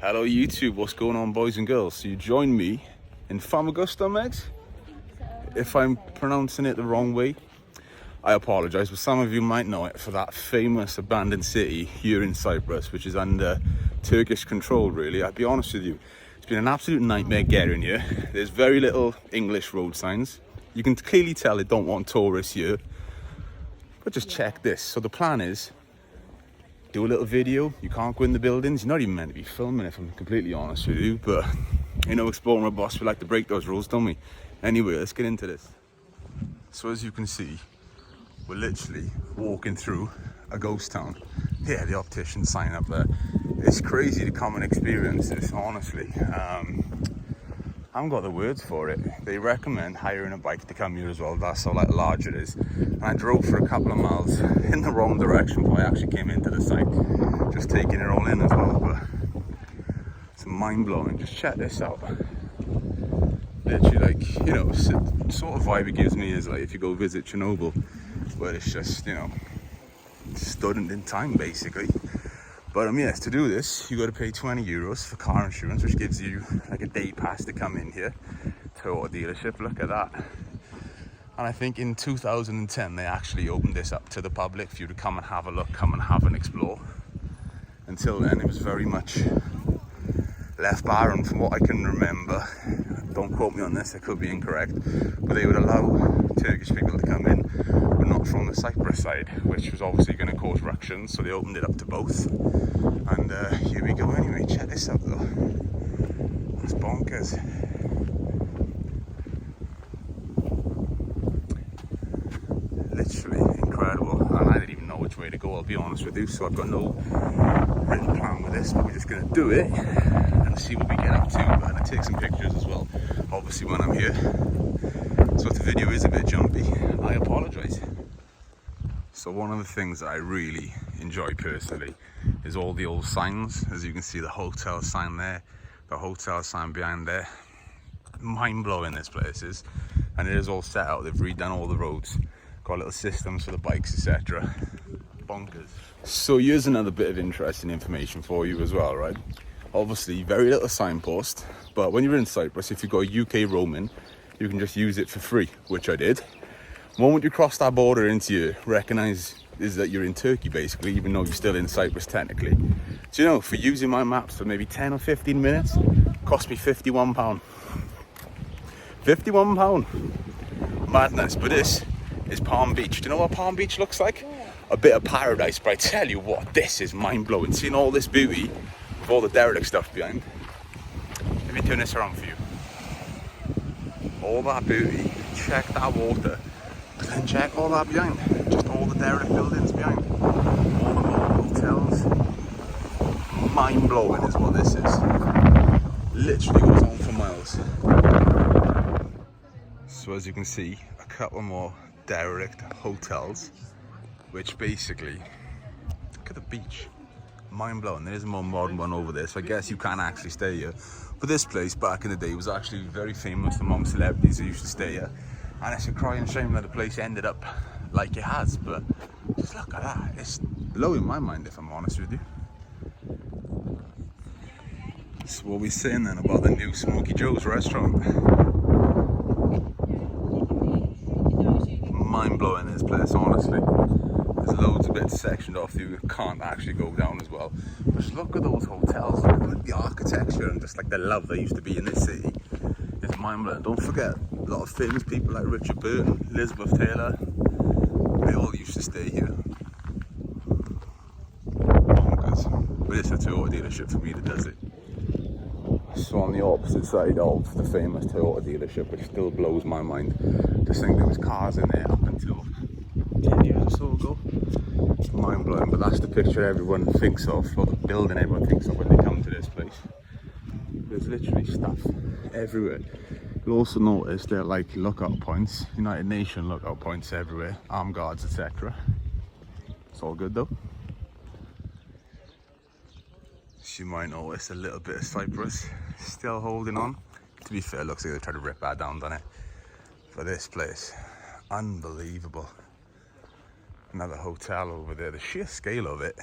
Hello YouTube, what's going on boys and girls? So you join me in Famagusta, Megs? If I'm pronouncing it the wrong way, I apologise, but some of you might know it for that famous abandoned city here in Cyprus, which is under Turkish control really. I'll be honest with you, it's been an absolute nightmare getting here. There's very little English road signs. You can clearly tell they don't want tourists here. But just check this. So the plan is, do a little video. You can't go in the buildings. You're not even meant to be filming, if I'm completely honest with you. But, you know, exploring with boss, we like to break those rules, don't we? Anyway, let's get into this. So as you can see, we're literally walking through a ghost town. Yeah, the optician sign up there. It's crazy to come and experience this, honestly. I haven't got the words for it. They recommend hiring a bike to come here as well. That's how large it is. And I drove for a couple of miles in the wrong direction before I actually came into the site. Just taking it all in as well. But it's mind-blowing. Just check this out. Literally, like, you know, sort of vibe it gives me is like if you go visit Chernobyl, where it's just, you know, stood in time basically. But yes, to do this, you got to pay 20 euros for car insurance, which gives you like a day pass to come in here. Toyota dealership, look at that. And I think in 2010, they actually opened this up to the public for you to come and have a look, come and have an explore. Until then, it was very much left barren from what I can remember. Don't quote me on this, I could be incorrect. But they would allow Turkish people to come in, but not from the Cyprus side, which was obviously going to cause ructions, so they opened it up to both. And here we go anyway, check this out though. That's bonkers. Literally incredible, and I didn't even know which way to go, I'll be honest with you, so I've got no written plan with this, but we're just going to do it and see what we get up to, and I take some pictures as well, obviously when I'm here. So if the video is a bit jumpy, I apologise. So one of the things that I really enjoy personally is all the old signs. As you can see, the hotel sign there, the hotel sign behind there. Mind-blowing this place is, and it is all set out. They've redone all the roads, got little systems for the bikes, etc. Bonkers. So here's another bit of interesting information for you as well, right? Obviously, very little signpost, but when you're in Cyprus, if you've got a UK roaming, you can just use it for free, which I did. The moment you cross that border into you, recognise is that you're in Turkey basically, even though you're still in Cyprus technically. So you know, for using my maps for maybe 10 or 15 minutes, cost me £51. £51. Madness. But this is Palm Beach. Do you know what Palm Beach looks like? A bit of paradise, but I tell you what, this is mind-blowing. Seeing all this beauty with all the derelict stuff behind. Let me turn this around for you. All that beauty, check that water, but then check all that behind. Just all the derelict buildings behind. All the hotels. Mind-blowing is what this is. Literally goes on for miles. So as you can see, a couple more derelict hotels, which basically, look at the beach. Mind-blowing. There is a more modern one over there, so I guess you can actually stay here. But this place back in the day was actually very famous among celebrities who used to stay here. And it's a crying shame that the place ended up like it has, but just look at that. It's blowing my mind, if I'm honest with you. So what are we saying then about the new Smoky Joe's restaurant? Mind-blowing this place, honestly. There's loads of bits sectioned off you can't actually go down as well. But just look at those hotels, look at the architecture and just like the love that used to be in this city. It's mind-blowing. Don't forget, a lot of famous people like Richard Burton, Elizabeth Taylor, they all used to stay here. Bonkers. But it's a Toyota dealership for me that does it. So on the opposite side of the famous Toyota dealership, which still blows my mind, just think there was cars in there up until 10 years or so ago. Mind-blowing, but that's the picture everyone thinks of, or the building everyone thinks of when they come to this place. There's literally stuff everywhere. You'll also notice there are like lookout points, United Nations lookout points everywhere, armed guards, etc. It's all good though. You might notice a little bit of Cyprus still holding on. To be fair, it looks like they tried to rip that down, doesn't it? For this place, unbelievable. Another hotel over there, the sheer scale of it,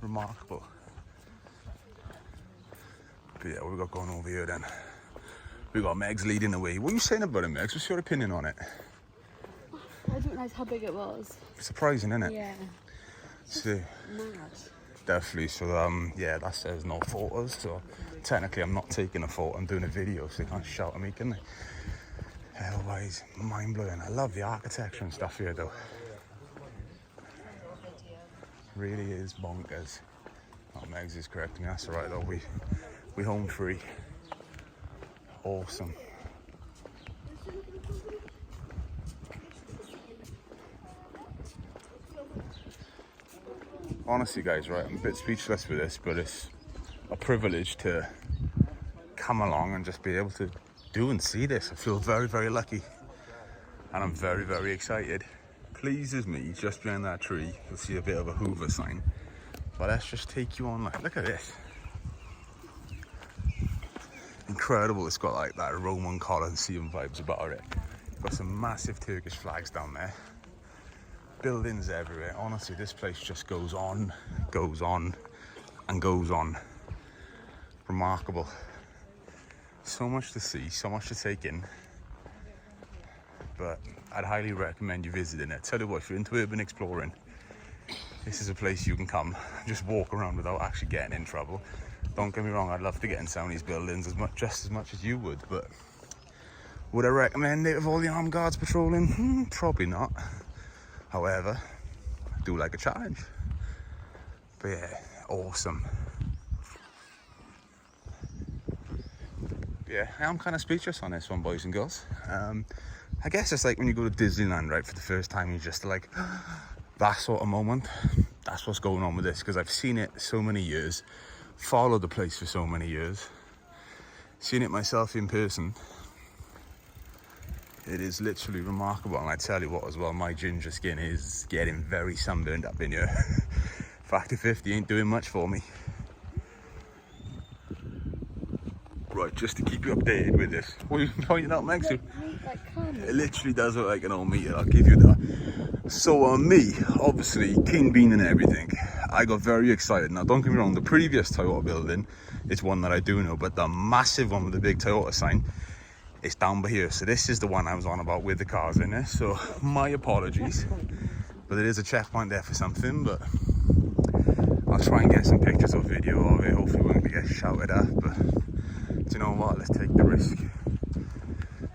remarkable. But yeah, what we got going over here then? We got Megs leading the way. What are you saying about it, Megs? What's your opinion on it? I didn't realise how big it was. Surprising, isn't it? Yeah. So, Mad. definitely. So yeah, that says no photos. So technically, I'm not taking a photo. I'm doing a video, so they can't shout at me, can they? Otherwise, mind blowing. I love the architecture and stuff here, though. Really is bonkers. Oh, Megs is correcting me. That's alright though. We home free. Awesome. Honestly, guys, right, I'm a bit speechless with this, but it's a privilege to come along and just be able to do and see this. I feel very, very lucky, and I'm very, very excited. Pleases me, just behind that tree, you'll see a bit of a Hoover sign. But let's just take you on, like, look at this. Incredible. It's got like that Roman Colosseum vibes about it. Got some massive Turkish flags down there. Buildings everywhere. Honestly, this place just goes on, and goes on. Remarkable. So much to see, so much to take in. But I'd highly recommend you visiting it. Tell you what, if you're into urban exploring, this is a place you can come, just walk around without actually getting in trouble. Don't get me wrong, I'd love to get in some of these buildings just as much as you would, but would I recommend it with all the armed guards patrolling? Probably not. However, I do like a challenge. But yeah, awesome. Yeah, I am kind of speechless on this one, boys and girls. I guess it's like when you go to Disneyland, right, for the first time, you're just like, that sort of moment. That's what's going on with this, because I've seen it so many years, followed the place for so many years, seen it myself in person. It is literally remarkable, and I tell you what as well, my ginger skin is getting very sunburned up in here. Factor 50 ain't doing much for me. Right, just to keep you updated with this. What are you pointing out, Meg? It literally does look like an old meter, I'll give you that. So me, obviously, King Bean and everything, I got very excited. Now don't get me wrong, the previous Toyota building is one that I do know, but the massive one with the big Toyota sign is down by here. So this is the one I was on about with the cars in it. So my apologies, but it is a checkpoint there for something, but I'll try and get some pictures or video of it. Hopefully we won't get shouted at, but do you know what, let's take the risk.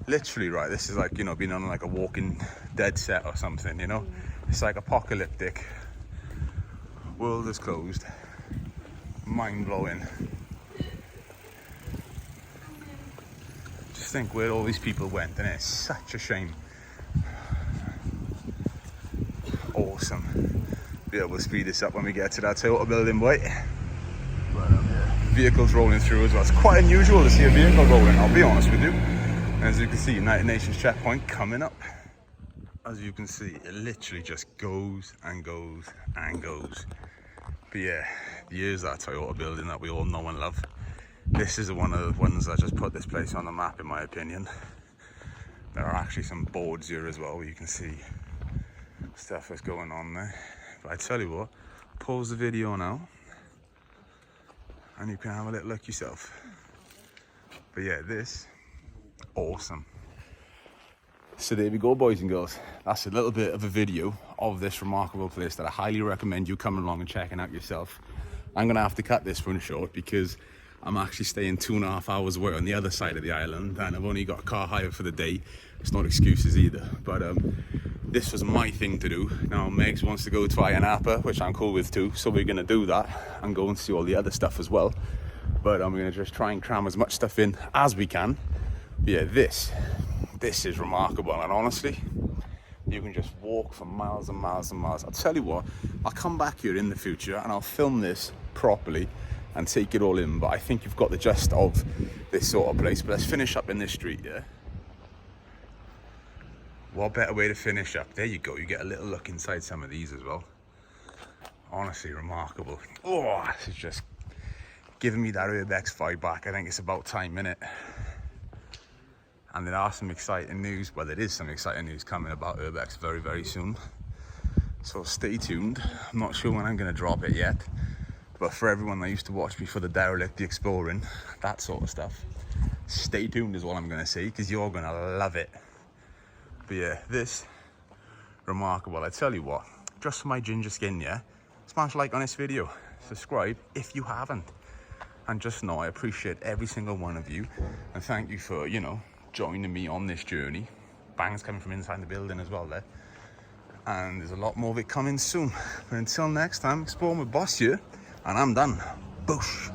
Literally, right, this is like, you know, being on like a Walking Dead set or something, you know. It's like apocalyptic. World is closed. Mind-blowing. Just think where all these people went, and it's such a shame. Awesome. Yeah, we'll speed this up when we get to that Toyota building, boy. But yeah, vehicles rolling through as well. It's quite unusual to see a vehicle rolling, I'll be honest with you. As you can see, United Nations checkpoint coming up. As you can see, it literally just goes and goes and goes. But yeah, here's that Toyota building that we all know and love. This is one of the ones that just put this place on the map, in my opinion. There are actually some boards here as well where you can see stuff that's going on there. But I tell you what, pause the video now and you can have a little look yourself. But yeah, this, awesome. So there we go, boys and girls. That's a little bit of a video of this remarkable place that I highly recommend you coming along and checking out yourself. I'm gonna have to cut this one short because I'm actually staying 2.5 hours away on the other side of the island, and I've only got a car hire for the day. It's not excuses either, but this was my thing to do. Now Megs wants to go to Ayia Napa, which I'm cool with too, so we're gonna do that and go and see all the other stuff as well. But I'm gonna just try and cram as much stuff in as we can. But yeah, this is remarkable, and honestly, you can just walk for miles and miles and miles. I'll tell you what, I'll come back here in the future and I'll film this properly and take it all in, but I think you've got the gist of this sort of place. But let's finish up in this street, yeah? What better way to finish up? There you go, you get a little look inside some of these as well. Honestly, remarkable. Oh, this is just giving me that urbex vibe back. I think it's about time, innit? And there are some exciting news, well, there is some exciting news coming about urbex very, very soon. So stay tuned. I'm not sure when I'm gonna drop it yet, But for everyone that used to watch me for the derelict, the exploring, that sort of stuff, stay tuned is what I'm going to say, because you're going to love it. But yeah, this, remarkable. I tell you what, just for my ginger skin, yeah, smash like on this video, subscribe if you haven't, and just know I appreciate every single one of you, and thank you for, you know, joining me on this journey. Bangs coming from inside the building as well there, and there's a lot more of it coming soon. But until next time, exploring with Boss here, and I'm done. Boosh.